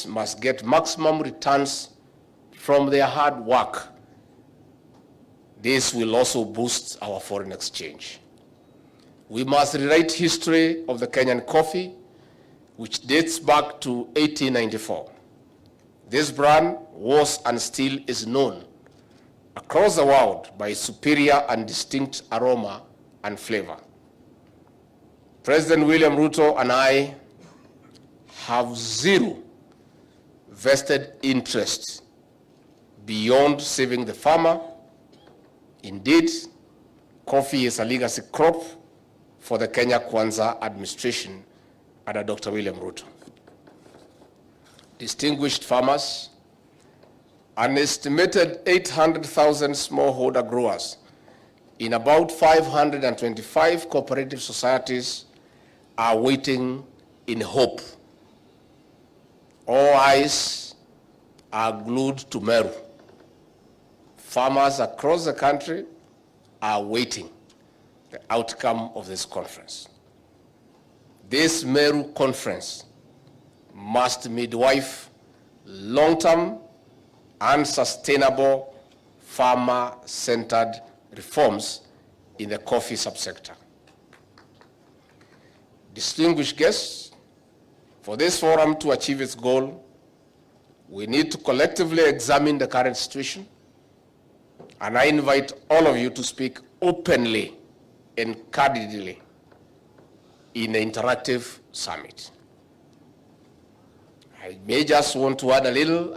farmers must get maximum returns from their hard work. This will also boost our foreign exchange. We must rewrite history of the Kenyan coffee, which dates back to 1894. This brand was and still is known across the world by its superior and distinct aroma and flavor. President William Ruto and I have zero vested interest beyond saving the farmer. Indeed, coffee is a legacy crop for the Kenya Kwanza administration under Dr. William Ruto. Distinguished farmers, an estimated 800,000 smallholder growers in about 525 cooperative societies are waiting in hope. All eyes are glued to Meru. Farmers across the country are waiting the outcome of this conference. This Meru conference must midwife long-term and sustainable farmer-centered reforms in the coffee subsector. Distinguished guests, for this forum to achieve its goal, we need to collectively examine the current situation, and I invite all of you to speak openly and candidly in an interactive summit. I may just want to add a little.